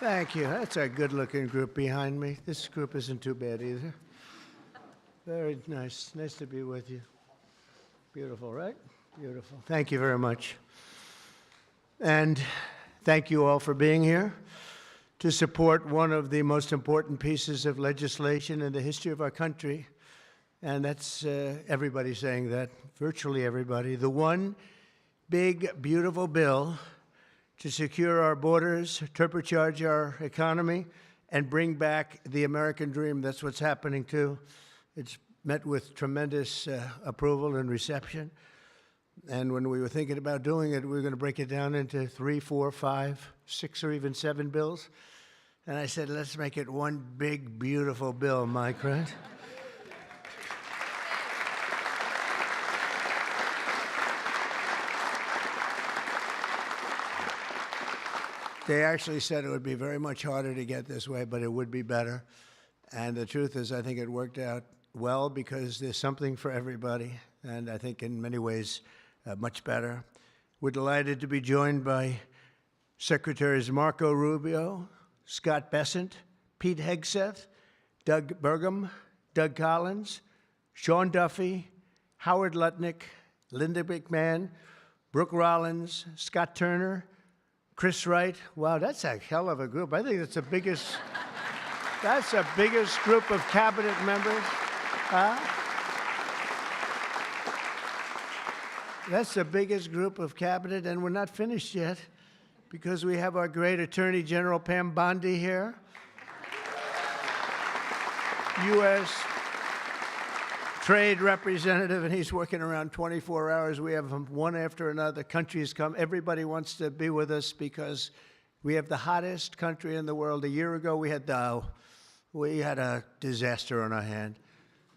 Thank you. That's a good-looking group behind me. This group isn't too bad either. Very nice. Nice to be with you. Beautiful, right? Beautiful. Thank you very much. And thank you all for being here to support one of the most important pieces of legislation in the history of our country. And that's everybody saying that, virtually everybody. The one big, beautiful bill to secure our borders, turbocharge our economy, and bring back the American dream. That's what's happening, too. It's met with tremendous approval and reception. And when we were thinking about doing it, we were going to break it down into 3, 4, 5, 6, or even 7 bills. And I said, let's make it one big, beautiful bill, Mike, right? They actually said it would be very much harder to get this way, but it would be better. And the truth is, I think it worked out well because there's something for everybody, and I think in many ways much better. We're delighted to be joined by Secretaries Marco Rubio, Scott Bessent, Pete Hegseth, Doug Burgum, Doug Collins, Sean Duffy, Howard Lutnick, Linda McMahon, Brooke Rollins, Scott Turner, Chris Wright. Wow, that's a hell of a group. I think that's the biggest group of cabinet members. That's the biggest group of cabinet, and we're not finished yet because we have our great Attorney General Pam Bondi here. U.S. Trade Representative, and he's working around 24 hours. We have them one after another. Countries come. Everybody wants to be with us because we have the hottest country in the world. A year ago, we had a disaster on our hand.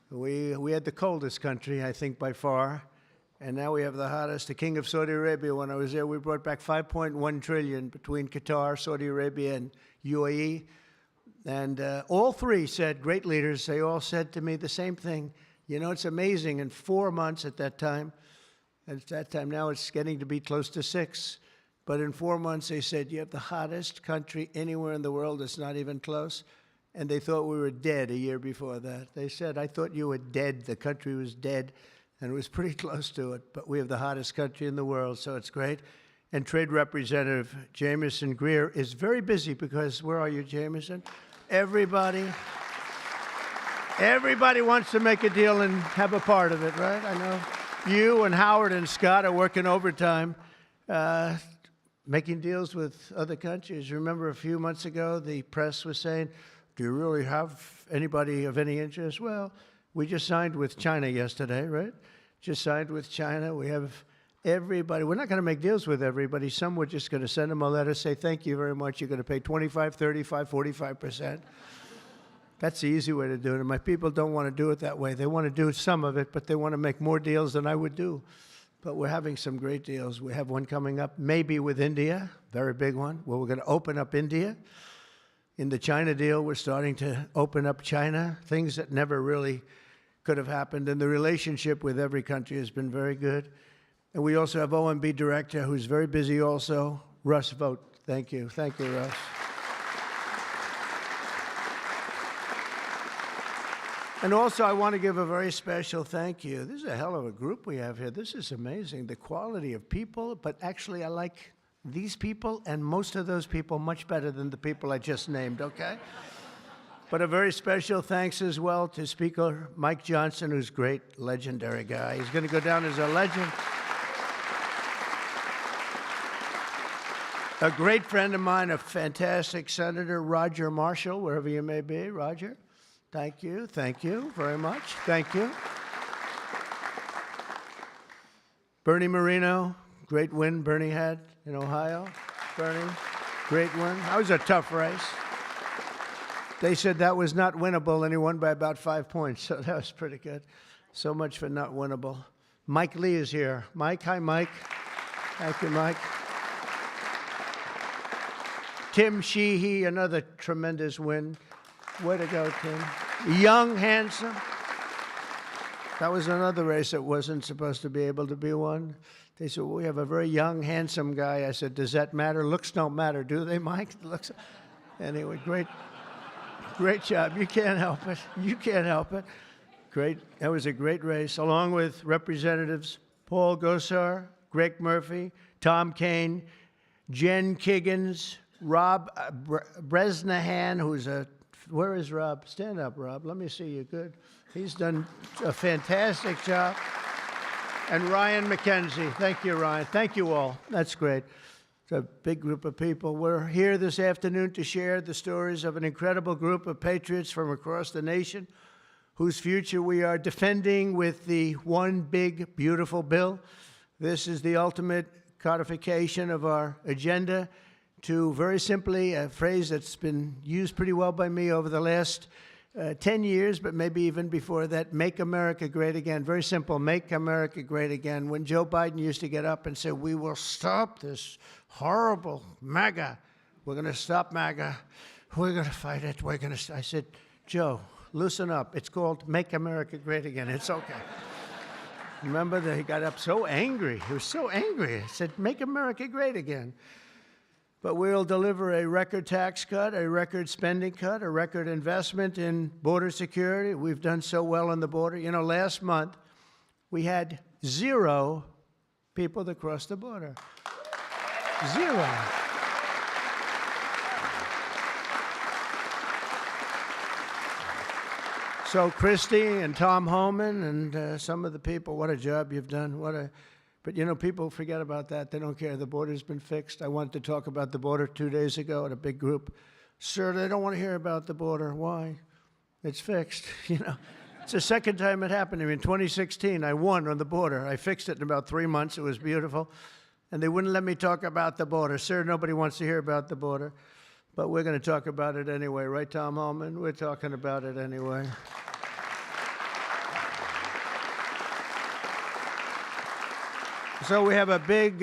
We had the coldest country, I think, by far. And now we have the hottest. The King of Saudi Arabia, when I was there, we brought back $5.1 trillion between Qatar, Saudi Arabia, and UAE. And all three said, great leaders, they all said to me the same thing. You know, it's amazing. In 4 months at that time, now it's getting to be close to 6. But in 4 months, they said, you have the hottest country anywhere in the world. It's not even close. And they thought we were dead a year before that. They said, I thought you were dead. The country was dead. And it was pretty close to it. But we have the hottest country in the world, so it's great. And Trade Representative Jamieson Greer is very busy because, where are you, Jamieson? Everybody wants to make a deal and have a part of it, right? I know you and Howard and Scott are working overtime, making deals with other countries. Remember a few months ago, the press was saying, do you really have anybody of any interest? Well, we just signed with China yesterday, right? Just signed with China. We have everybody. We're not going to make deals with everybody. Some we're just going to send them a letter, say, thank you very much. You're going to pay 25, 35, 45%. That's the easy way to do it. And my people don't want to do it that way. They want to do some of it, but they want to make more deals than I would do. But we're having some great deals. We have one coming up, maybe with India, very big one, where we're going to open up India. In the China deal, we're starting to open up China, things that never really could have happened. And the relationship with every country has been very good. And we also have OMB Director, who's very busy also, Russ Vogt. Thank you. Thank you, Russ. And also, I want to give a very special thank you. This is a hell of a group we have here. This is amazing, the quality of people. But actually, I like these people and most of those people much better than the people I just named, okay? But a very special thanks as well to Speaker Mike Johnson, who's a great, legendary guy. He's going to go down as a legend. A great friend of mine, a fantastic Senator, Roger Marshall, wherever you may be. Roger, thank you very much. Thank you. Bernie Moreno, great win Bernie had in Ohio. Bernie, great win. That was a tough race. They said that was not winnable, and he won by about 5 points, so that was pretty good. So much for not winnable. Mike Lee is here. Mike, hi, Mike. Thank you, Mike. Tim Sheehy, another tremendous win. Way to go, Tim. Young, handsome. That was another race that wasn't supposed to be able to be won. They said, well, we have a very young, handsome guy. I said, does that matter? Looks don't matter, do they, Mike? Looks. Anyway, great job. You can't help it. You can't help it. Great. That was a great race, along with Representatives Paul Gosar, Greg Murphy, Tom Kaine, Jen Kiggins, Rob Bresnahan, who's where is Rob? Stand up, Rob. Let me see you. Good. He's done a fantastic job. And Ryan McKenzie. Thank you, Ryan. Thank you all. That's great. It's a big group of people. We're here this afternoon to share the stories of an incredible group of patriots from across the nation whose future we are defending with the One Big Beautiful Bill. This is the ultimate codification of our agenda to, very simply, a phrase that's been used pretty well by me over the last 10 years, but maybe even before that, make America great again. Very simple, make America great again. When Joe Biden used to get up and say, we will stop this horrible MAGA, we're going to stop MAGA, we're going to fight it, I said, Joe, loosen up. It's called Make America Great Again. It's okay. Remember that he got up so angry. He was so angry. He said, make America great again. But we'll deliver a record tax cut, a record spending cut, a record investment in border security. We've done so well on the border. You know, last month, we had 0 people that crossed the border. 0. So Christie and Tom Homan and some of the people, what a job you've done. But, you know, people forget about that. They don't care. The border's been fixed. I wanted to talk about the border 2 days ago at a big group. Sir, they don't want to hear about the border. Why? It's fixed. You know, it's the second time it happened to me. In 2016, I won on the border. I fixed it in about 3 months. It was beautiful. And they wouldn't let me talk about the border. Sir, nobody wants to hear about the border. But we're going to talk about it anyway. Right, Tom Homan? We're talking about it anyway. So we have a big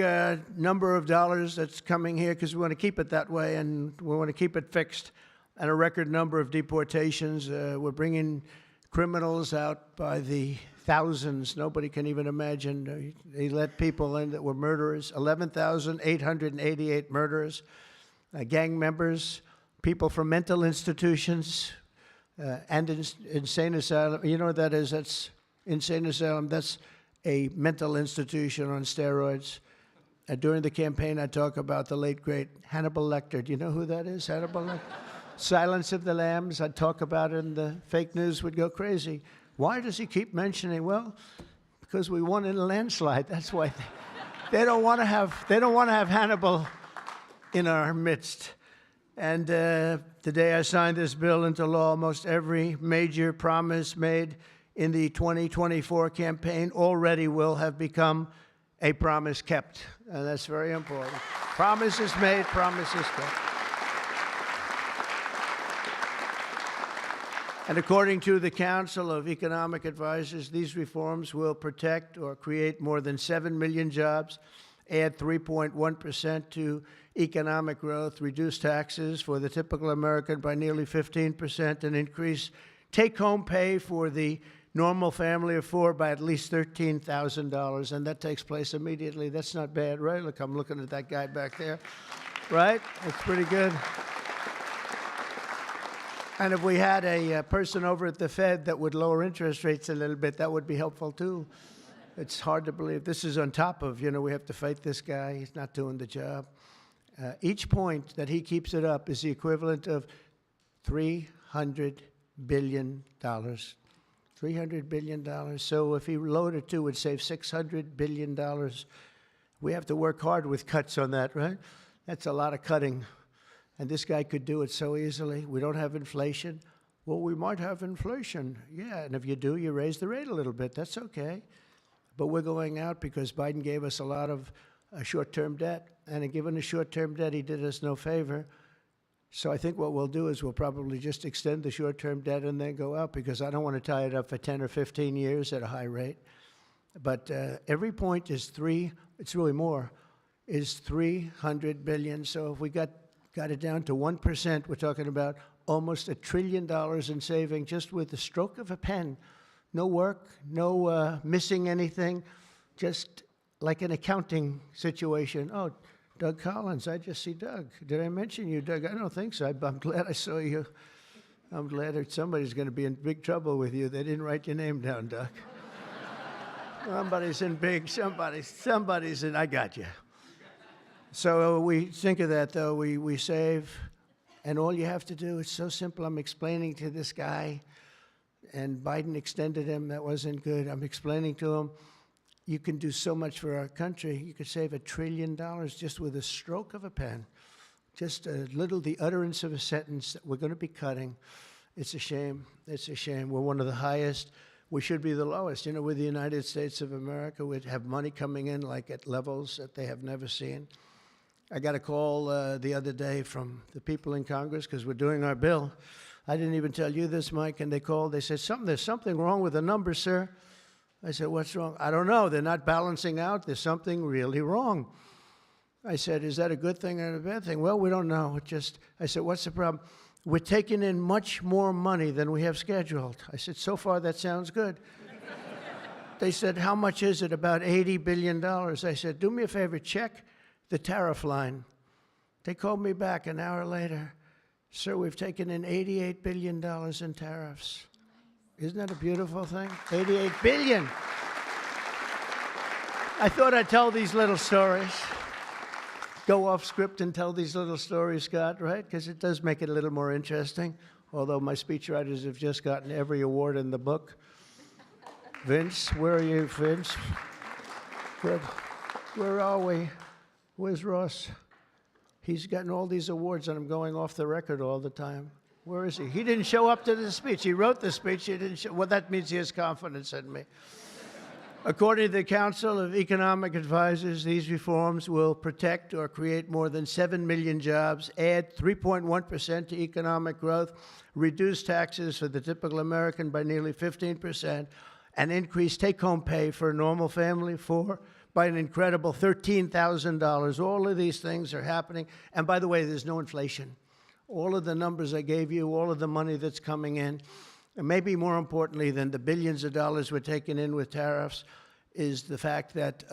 number of dollars that's coming here because we want to keep it that way, and we want to keep it fixed, and a record number of deportations. We're bringing criminals out by the thousands. Nobody can even imagine. They let people in that were murderers, 11,888 murderers, gang members, people from mental institutions, and insane asylum. You know what that is? That's insane asylum. That's a mental institution on steroids. During the campaign, I talk about the late, great Hannibal Lecter. Do you know who that is, Hannibal Lecter? Silence of the Lambs. I'd talk about it, and the fake news would go crazy. Why does he keep mentioning? Well, because we won in a landslide. That's why they don't want to have Hannibal in our midst. And the day I signed this bill into law, almost every major promise made in the 2024 campaign already will have become a promise kept. And that's very important. Promises made, promises kept. And according to the Council of Economic Advisors, these reforms will protect or create more than 7 million jobs, add 3.1% to economic growth, reduce taxes for the typical American by nearly 15%, and increase take-home pay for the normal family of 4 by at least $13,000, and that takes place immediately. That's not bad, right? Look, I'm looking at that guy back there, right? That's pretty good. And if we had a person over at the Fed that would lower interest rates a little bit, that would be helpful too. It's hard to believe. This is on top of, you know, we have to fight this guy. He's not doing the job. Each point that he keeps it up is the equivalent of $300 billion. $300 billion. So if he loaded 2, it would save $600 billion. We have to work hard with cuts on that, right? That's a lot of cutting. And this guy could do it so easily. We don't have inflation. Well, we might have inflation. Yeah, and if you do, you raise the rate a little bit. That's okay. But we're going out because Biden gave us a lot of short-term debt. And given the short-term debt, he did us no favor. So I think what we'll do is we'll probably just extend the short-term debt and then go out, because I don't want to tie it up for 10 or 15 years at a high rate. But every point is it's really more, is $300 billion. So if we got it down to 1%, we're talking about almost $1 trillion in saving just with the stroke of a pen. No work, no missing anything, just like an accounting situation. Oh, Doug Collins. I just see Doug. Did I mention you, Doug? I don't think so. I'm glad I saw you. I'm glad that somebody's going to be in big trouble with you. They didn't write your name down, Doug. Somebody's in, I got you. So we think of that, though. We save, and all you have to do, it's so simple. I'm explaining to this guy, and Biden extended him. That wasn't good. I'm explaining to him, you can do so much for our country. You could save $1 trillion just with a stroke of a pen. Just the utterance of a sentence that we're going to be cutting. It's a shame. It's a shame. We're one of the highest. We should be the lowest. You know, with the United States of America, we'd have money coming in like at levels that they have never seen. I got a call the other day from the people in Congress because we're doing our bill. I didn't even tell you this, Mike, and they called. They said, there's something wrong with the numbers, sir. I said, what's wrong? I don't know. They're not balancing out. There's something really wrong. I said, is that a good thing or a bad thing? Well, we don't know. I said, what's the problem? We're taking in much more money than we have scheduled. I said, so far that sounds good. They said, how much is it? About $80 billion. I said, do me a favor, check the tariff line. They called me back an hour later. Sir, we've taken in $88 billion in tariffs. Isn't that a beautiful thing? 88 billion. I thought I'd tell these little stories. Go off script and tell these little stories, Scott, right? Because it does make it a little more interesting. Although my speechwriters have just gotten every award in the book. Vince, where are you, Vince? Good. Where are we? Where's Ross? He's gotten all these awards and I'm going off the record all the time. Where is he? He didn't show up to the speech. He wrote the speech. He didn't show. Well, that means he has confidence in me. According to the Council of Economic Advisors, these reforms will protect or create more than 7 million jobs, add 3.1% to economic growth, reduce taxes for the typical American by nearly 15%, and increase take-home pay for a normal family by an incredible $13,000. All of these things are happening. And by the way, there's no inflation. All of the numbers I gave you, all of the money that's coming in, and maybe more importantly than the billions of dollars we're taking in with tariffs, is the fact that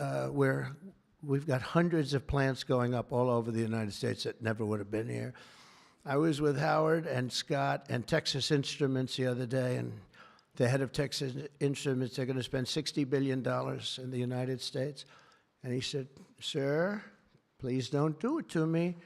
we've got hundreds of plants going up all over the United States that never would have been here. I was with Howard and Scott and Texas Instruments the other day, and the head of Texas Instruments, they're going to spend $60 billion in the United States. And he said, sir, please don't do it to me.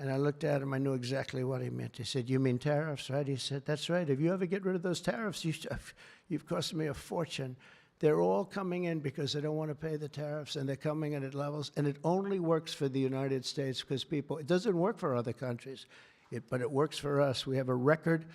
And I looked at him, I knew exactly what he meant. He said, you mean tariffs, right? He said, that's right. If you ever get rid of those tariffs, you've cost me a fortune. They're all coming in because they don't want to pay the tariffs, and they're coming in at levels. And it only works for the United States because it doesn't work for other countries, but it works for us. We have a record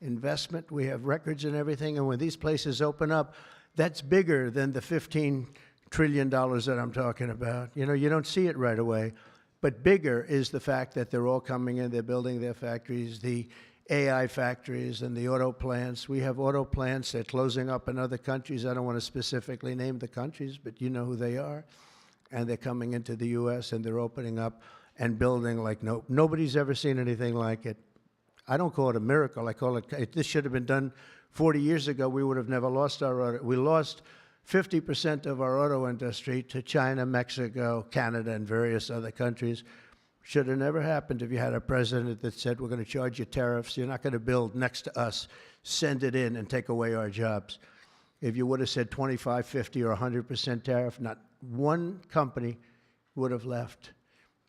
investment. We have records and everything. And when these places open up, that's bigger than the $15 trillion that I'm talking about. You know, you don't see it right away. But bigger is the fact that they're all coming in, they're building their factories, the AI factories and the auto plants. We have auto plants, they're closing up in other countries. I don't want to specifically name the countries, but you know who they are. And they're coming into the U.S. and they're opening up and building like nobody's ever seen anything like it. I don't call it a miracle. I call it, this should have been done 40 years ago. We would have never lost our auto. We lost 50% of our auto industry to China, Mexico, Canada, and various other countries. Should have never happened if you had a president that said, we're going to charge you tariffs. You're not going to build next to us. Send it in and take away our jobs. If you would have said 25, 50, or 100% tariff, not one company would have left.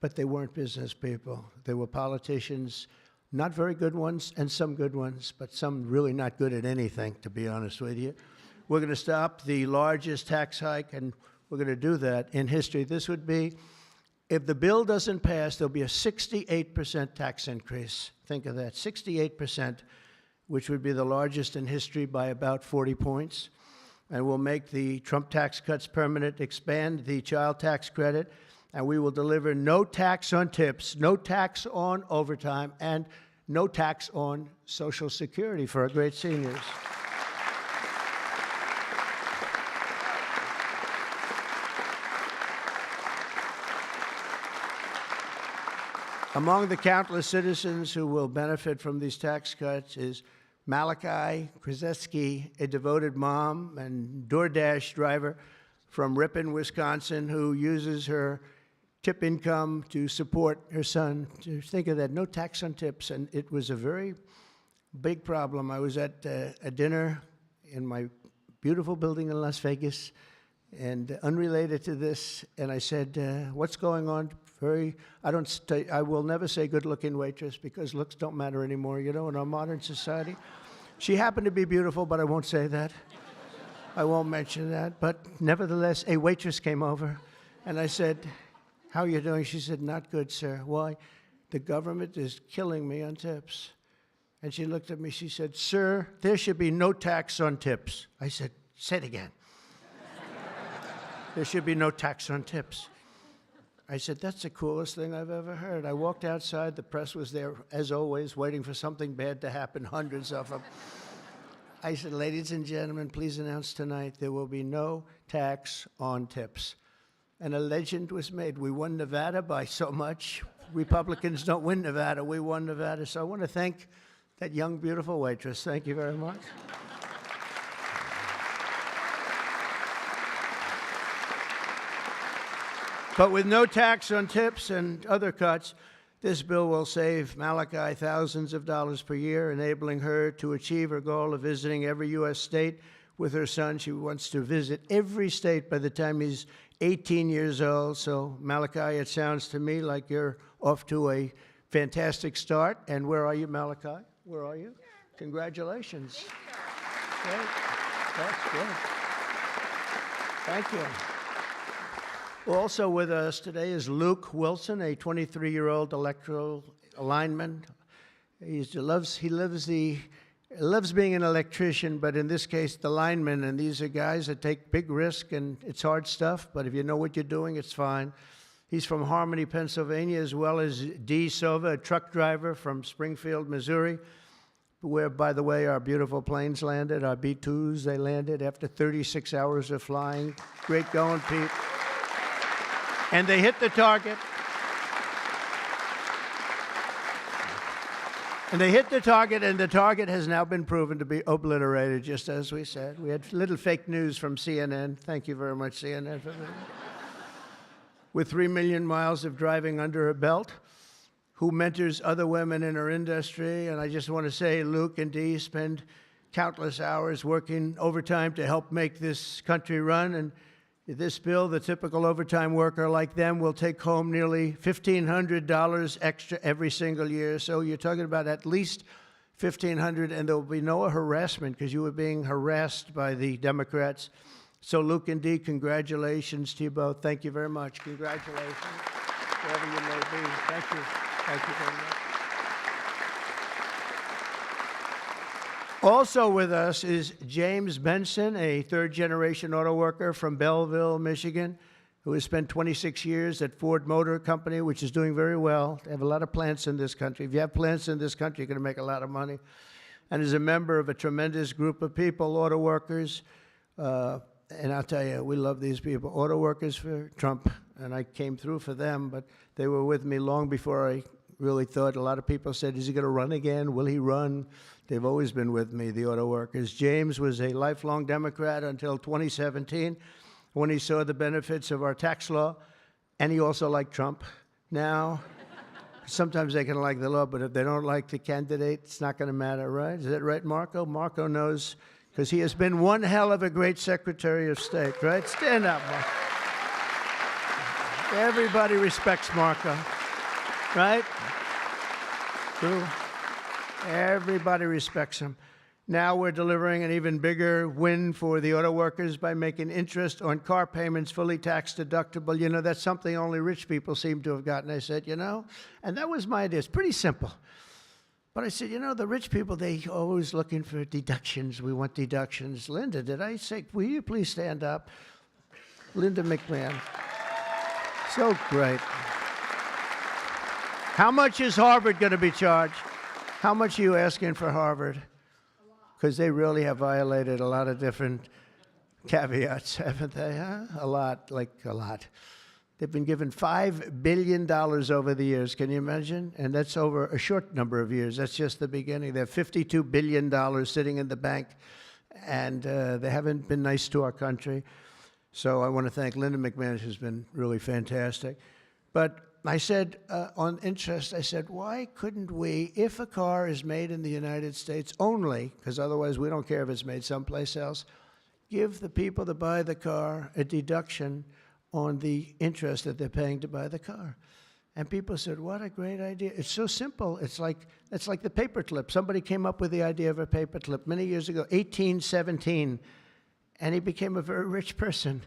But they weren't business people. They were politicians, not very good ones, and some good ones, but some really not good at anything, to be honest with you. We're going to stop the largest tax hike, and we're going to do that in history. This would be, if the bill doesn't pass, there'll be a 68% tax increase. Think of that, 68%, which would be the largest in history by about 40 points. And we'll make the Trump tax cuts permanent, expand the child tax credit, and we will deliver no tax on tips, no tax on overtime, and no tax on Social Security for our great seniors. Among the countless citizens who will benefit from these tax cuts is Malachi Krzyzewski, a devoted mom and DoorDash driver from Ripon, Wisconsin, who uses her tip income to support her son. To think of that, no tax on tips, and it was a very big problem. I was at a dinner in my beautiful building in Las Vegas, and unrelated to this, and I said, what's going on? I will never say good-looking waitress, because looks don't matter anymore, you know, in our modern society. She happened to be beautiful, but I won't say that. I won't mention that. But nevertheless, a waitress came over, and I said, how are you doing? She said, not good, sir. Why? The government is killing me on tips. And she looked at me, she said, sir, there should be no tax on tips. I said, say it again. There should be no tax on tips. I said, that's the coolest thing I've ever heard. I walked outside, the press was there, as always, waiting for something bad to happen, hundreds of them. I said, ladies and gentlemen, please announce tonight there will be no tax on tips. And a legend was made. We won Nevada by so much. Republicans don't win Nevada. We won Nevada. So I want to thank that young, beautiful waitress. Thank you very much. But with no tax on tips and other cuts, this bill will save Malachi thousands of dollars per year, enabling her to achieve her goal of visiting every U.S. state with her son. She wants to visit every state by the time he's 18 years old. So, Malachi, it sounds to me like you're off to a fantastic start. And where are you, Malachi? Where are you? Congratulations. Great. That's good. Thank you. Also with us today is Luke Wilson, a 23-year-old electrical lineman. He loves being an electrician, but in this case, the lineman. And these are guys that take big risk, and it's hard stuff. But if you know what you're doing, it's fine. He's from Harmony, Pennsylvania, as well as Dee Sova, a truck driver from Springfield, Missouri, where, by the way, our beautiful planes landed, our B-2s. They landed after 36 hours of flying. Great going, Pete. And they hit the target. And they hit the target, and the target has now been proven to be obliterated, just as we said. We had little fake news from CNN. Thank you very much, CNN, for that. With 3 million miles of driving under her belt, who mentors other women in her industry. And I just want to say, Luke and Dee spend countless hours working overtime to help make this country run. And this bill, the typical overtime worker like them will take home nearly $1,500 extra every single year. So you're talking about at least $1,500, and there will be no harassment because you were being harassed by the Democrats. So Luke and Dee, congratulations to you both. Thank you very much. Congratulations, wherever you may be. Thank you. Thank you very much. Also with us is James Benson, a third-generation auto worker from Belleville, Michigan, who has spent 26 years at Ford Motor Company, which is doing very well. They have a lot of plants in this country. If you have plants in this country, you're going to make a lot of money. And is a member of a tremendous group of people, auto workers. And I'll tell you, we love these people. Auto workers for Trump, and I came through for them, but they were with me long before I really thought. A lot of people said, is he going to run again? Will he run? They've always been with me, the auto workers. James was a lifelong Democrat until 2017, when he saw the benefits of our tax law, and he also liked Trump. Now, sometimes they can like the law, but if they don't like the candidate, it's not going to matter, right? Is that right, Marco? Marco knows, because he has been one hell of a great Secretary of State, right? Stand up, Marco. Everybody respects Marco, right? True. Everybody respects him. Now we're delivering an even bigger win for the auto workers by making interest on car payments fully tax deductible. You know, that's something only rich people seem to have gotten. I said, you know, and that was my idea. It's pretty simple. But I said, you know, the rich people, they always looking for deductions. We want deductions. Linda, did I say, will you please stand up? Linda McMahon. So great. How much is Harvard going to be charged? How much are you asking for Harvard? Because they really have violated a lot of different caveats, haven't they? Huh? A lot, like a lot. They've been given $5 billion over the years. Can you imagine? And that's over a short number of years. That's just the beginning. They have $52 billion sitting in the bank, and they haven't been nice to our country. So I want to thank Linda McMahon, who's been really fantastic. But I said, on interest, I said, why couldn't we, if a car is made in the United States only, because otherwise we don't care if it's made someplace else, give the people that buy the car a deduction on the interest that they're paying to buy the car. And people said, what a great idea. It's so simple. It's like the paperclip. Somebody came up with the idea of a paperclip many years ago, 1817, and he became a very rich person.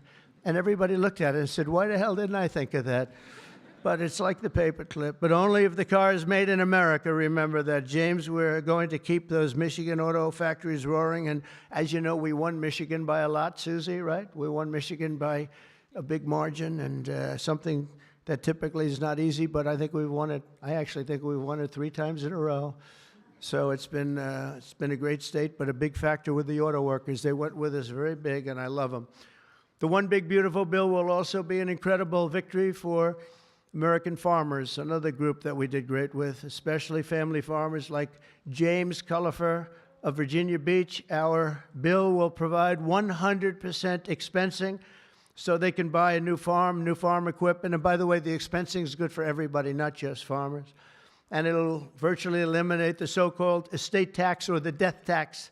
And everybody looked at it and said, why the hell didn't I think of that? But it's like the paperclip, but only if the car is made in America. Remember that, James. We're going to keep those Michigan auto factories roaring. And as you know, we won Michigan by a lot, Susie, right? We won Michigan by a big margin, and something that typically is not easy, but I think we've won it. I actually think we've won it 3 times in a row. So it's been a great state, but a big factor with the auto workers. They went with us very big, and I love them. The One Big Beautiful Bill will also be an incredible victory for American farmers, another group that we did great with, especially family farmers like James Cullifer of Virginia Beach. Our bill will provide 100% expensing so they can buy a new farm equipment. And by the way, the expensing is good for everybody, not just farmers. And it'll virtually eliminate the so-called estate tax or the death tax.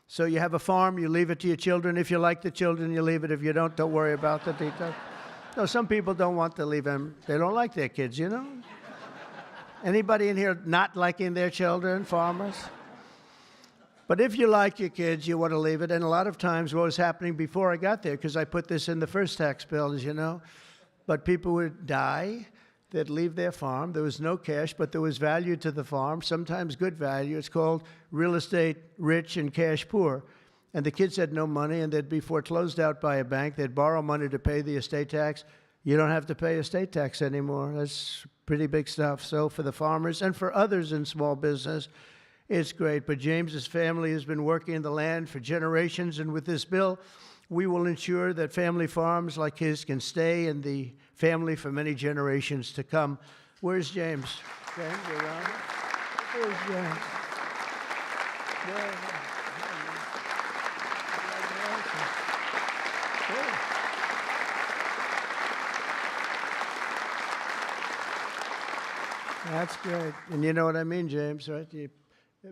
So you have a farm, you leave it to your children. If you like the children, you leave it. If you don't worry about the details. No, some people don't want to leave them. They don't like their kids, you know? Anybody in here not liking their children, farmers? But if you like your kids, you want to leave it. And a lot of times what was happening before I got there, because I put this in the first tax bill, as you know, but people would die, they'd leave their farm. There was no cash, but there was value to the farm, sometimes good value. It's called real estate rich and cash poor. And the kids had no money, and they'd be foreclosed out by a bank. They'd borrow money to pay the estate tax. You don't have to pay estate tax anymore. That's pretty big stuff. So for the farmers and for others in small business, it's great. But James's family has been working in the land for generations, and with this bill, we will ensure that family farms like his can stay in the family for many generations to come. Where's James? James, around? Where's James? That's great. And you know what I mean, James, right?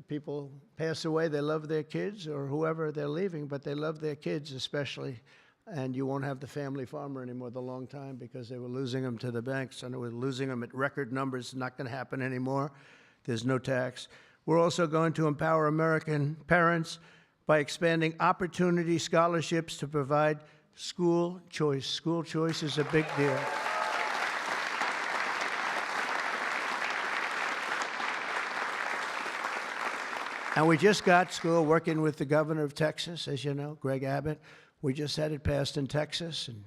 People pass away, they love their kids or whoever they're leaving, but they love their kids especially. And you won't have the family farmer anymore the long time because they were losing them to the banks, and they were losing them at record numbers. It's not going to happen anymore. There's no tax. We're also going to empower American parents by expanding opportunity scholarships to provide school choice. School choice is a big deal. And we just got school working with the governor of Texas, as you know, Greg Abbott. We just had it passed in Texas, and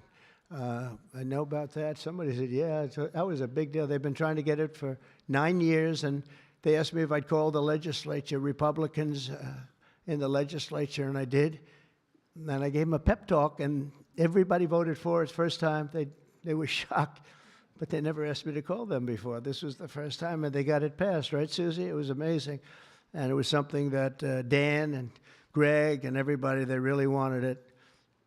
I know about that. Somebody said, yeah, that was a big deal. They've been trying to get it for 9 years, and they asked me if I'd call the legislature, Republicans in the legislature, and I did. And I gave them a pep talk, and everybody voted for it. First time, they were shocked, but they never asked me to call them before. This was the first time, and they got it passed, right, Susie? It was amazing. And it was something that Dan and Greg and everybody, they really wanted it.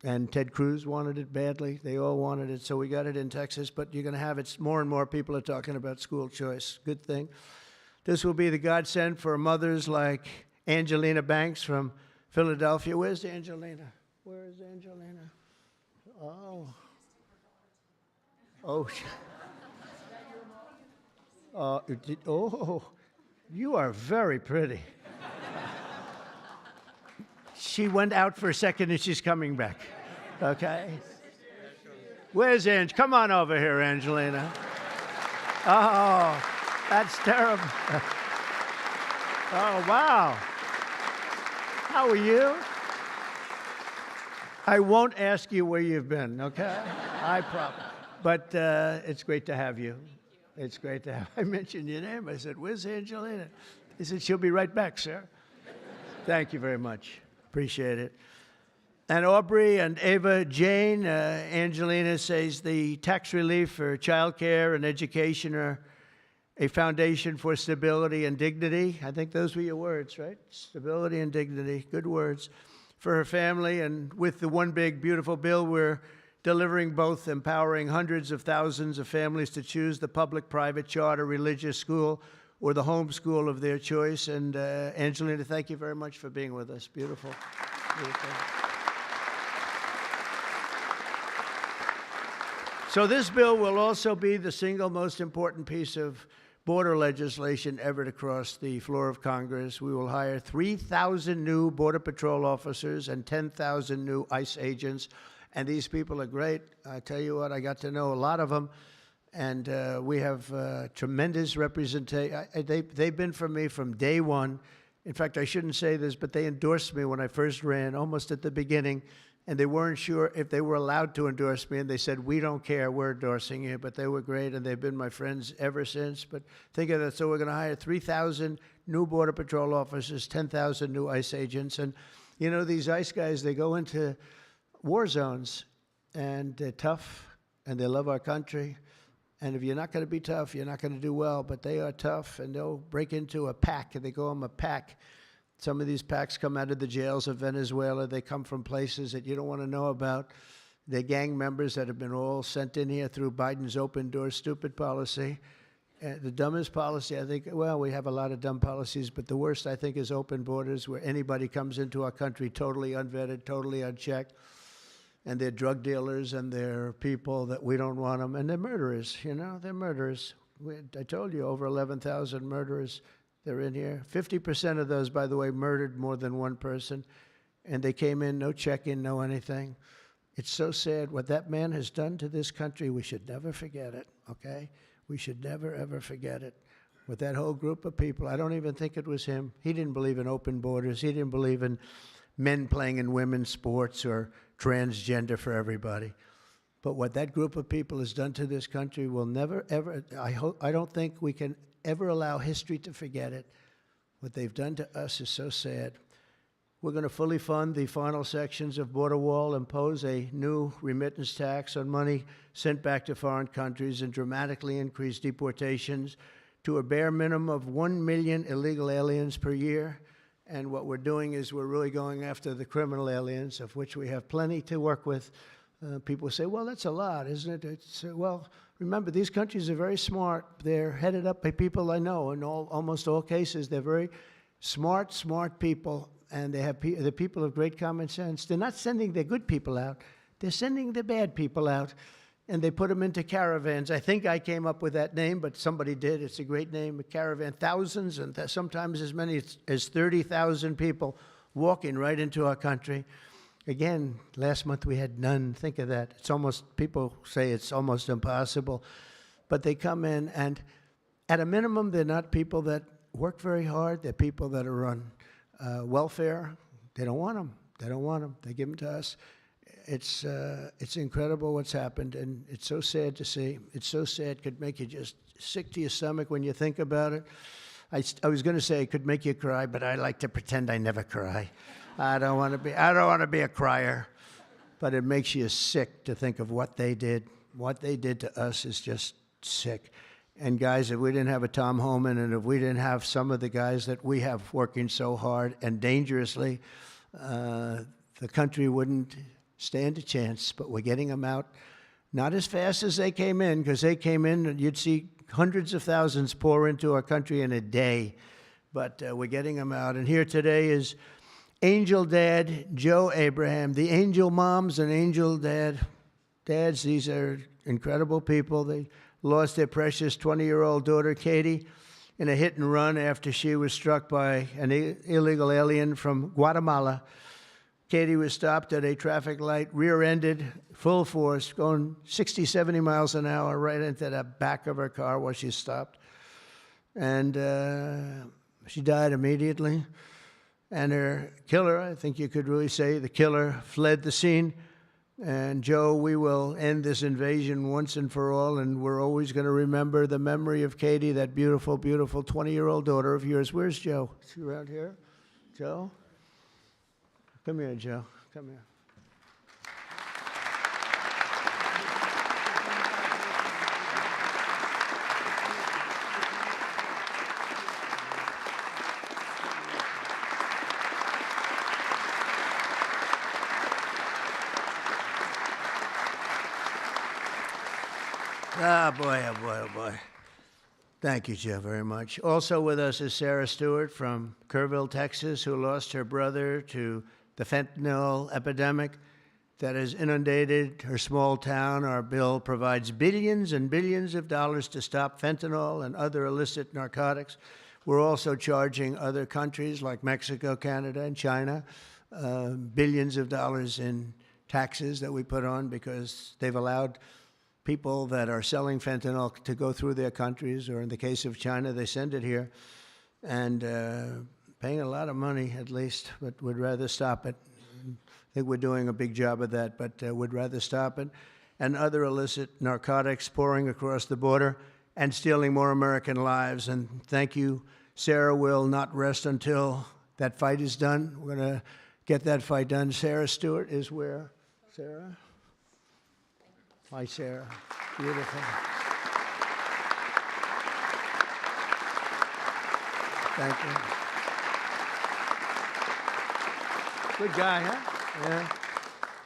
And Ted Cruz wanted it badly. They all wanted it, so we got it in Texas. But you're going to have it, more and more people are talking about school choice. Good thing. This will be the godsend for mothers like Angelina Banks from Philadelphia. Where's Angelina? Where is Angelina? Oh. Oh. Oh. You are very pretty. She went out for a second and she's coming back. Okay? Where's Ange? Come on over here, Angelina. Oh, that's terrible. Oh, wow. How are you? I won't ask you where you've been, okay? I promise. But it's great to have you. It's great to have. I mentioned your name. I said, where's Angelina? He said, she'll be right back, sir. Thank you very much. Appreciate it. And Aubrey and Ava Jane, Angelina says the tax relief for child care and education are a foundation for stability and dignity. I think those were your words, right? Stability and dignity. Good words for her family. And with the One Big Beautiful Bill, we're delivering both empowering hundreds of thousands of families to choose the public, private, charter, religious school, or the home school of their choice. And Angelina, thank you very much for being with us. Beautiful. Beautiful. So this bill will also be the single most important piece of border legislation ever to cross the floor of Congress. We will hire 3,000 new Border Patrol officers and 10,000 new ICE agents. And these people are great. I tell you what, I got to know a lot of them. And we have tremendous representation. They've been for me from day one. In fact, I shouldn't say this, but they endorsed me when I first ran, almost at the beginning. And they weren't sure if they were allowed to endorse me. And they said, we don't care, we're endorsing you. But they were great, and they've been my friends ever since. But think of that. So we're going to hire 3,000 new Border Patrol officers, 10,000 new ICE agents. And, you know, these ICE guys, they go into war zones, and they're tough, and they love our country. And if you're not going to be tough, you're not going to do well. But they are tough, and they'll break into a pack, and they call them a pack. Some of these packs come out of the jails of Venezuela. They come from places that you don't want to know about. They're gang members that have been all sent in here through Biden's open door stupid policy. The dumbest policy, I think, well, we have a lot of dumb policies, but the worst, I think, is open borders, where anybody comes into our country totally unvetted, totally unchecked. And they're drug dealers, and they're people that we don't want them. And they're murderers, you know, they're murderers. I told you, over 11,000 murderers. They're in here. 50% of those, by the way, murdered more than one person. And they came in, no check-in, no anything. It's so sad. What that man has done to this country, we should never forget it, okay? We should never, ever forget it. With that whole group of people, I don't even think it was him. He didn't believe in open borders. He didn't believe in men playing in women's sports or transgender for everybody. But what that group of people has done to this country will never, ever, I don't think we can ever allow history to forget it. What they've done to us is so sad. We're going to fully fund the final sections of Border Wall, impose a new remittance tax on money sent back to foreign countries, and dramatically increase deportations to a bare minimum of 1 million illegal aliens per year. And what we're doing is we're really going after the criminal aliens, of which we have plenty to work with. People say, well, that's a lot, isn't it? Well, remember, these countries are very smart. They're headed up by people I know. In almost all cases, they're very smart people, and they're people of great common sense. They're not sending their good people out. They're sending the bad people out, and they put them into caravans. I think I came up with that name, but somebody did. It's a great name, a caravan. Thousands, and sometimes as many as 30,000 people walking right into our country. Again, last month we had none. Think of that. It's almost, people say it's almost impossible. But they come in, and at a minimum, they're not people that work very hard. They're people that are on welfare. They don't want them. They don't want them. They give them to us. It's incredible what's happened, and it's so sad to see. It's so sad. It could make you just sick to your stomach when you think about it. I was going to say it could make you cry, but I like to pretend I never cry. I don't want to be a crier, but it makes you sick to think of what they did. What they did to us is just sick. And guys, if we didn't have a Tom Homan, and if we didn't have some of the guys that we have working so hard and dangerously, the country wouldn't stand a chance. But we're getting them out, not as fast as they came in, because they came in and you'd see hundreds of thousands pour into our country in a day. But we're getting them out. And here today is Angel Dad Joe Abraham, the Angel Moms and Angel Dads. These are incredible people. They lost their precious 20-year-old daughter, Katie, in a hit and run after she was struck by an illegal alien from Guatemala. Katie was stopped at a traffic light, rear-ended, full force, going 60, 70 miles an hour right into the back of her car while she stopped. And she died immediately. And her killer, I think you could really say the killer, fled the scene. And Joe, we will end this invasion once and for all, and we're always going to remember the memory of Katie, that beautiful, beautiful 20-year-old daughter of yours. Where's Joe? Is she around here? Joe? Come here, Joe. Come here. Ah, boy, oh, boy, oh, boy. Thank you, Joe, very much. Also with us is Sarah Stewart from Kerrville, Texas, who lost her brother to the fentanyl epidemic that has inundated her small town. Our bill provides billions and billions of dollars to stop fentanyl and other illicit narcotics. We're also charging other countries like Mexico, Canada, and China billions of dollars in taxes that we put on because they've allowed people that are selling fentanyl to go through their countries, or in the case of China, they send it here, and paying a lot of money at least, but would rather stop it. I think we're doing a big job of that, but would rather stop it. And other illicit narcotics pouring across the border and stealing more American lives. And thank you. Sarah will not rest until that fight is done. We're going to get that fight done. Sarah Stewart is where? Sarah? Hi, Sarah. Beautiful. Thank you. Good guy, huh? Yeah.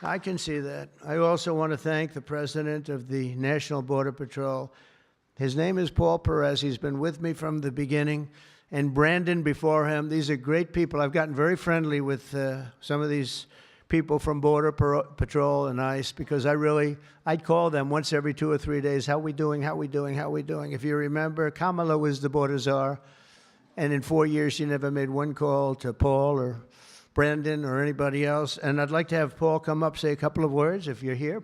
I can see that. I also want to thank the president of the National Border Patrol. His name is Paul Perez. He's been with me from the beginning. And Brandon before him. These are great people. I've gotten very friendly with some of these people from Border Patrol and ICE because I'd call them once every 2 or 3 days. How we doing? How we doing? How we doing? If you remember, Kamala was the border czar. And in 4 years, she never made one call to Paul or Brandon or anybody else. And I'd like to have Paul come up, say a couple of words if you're here.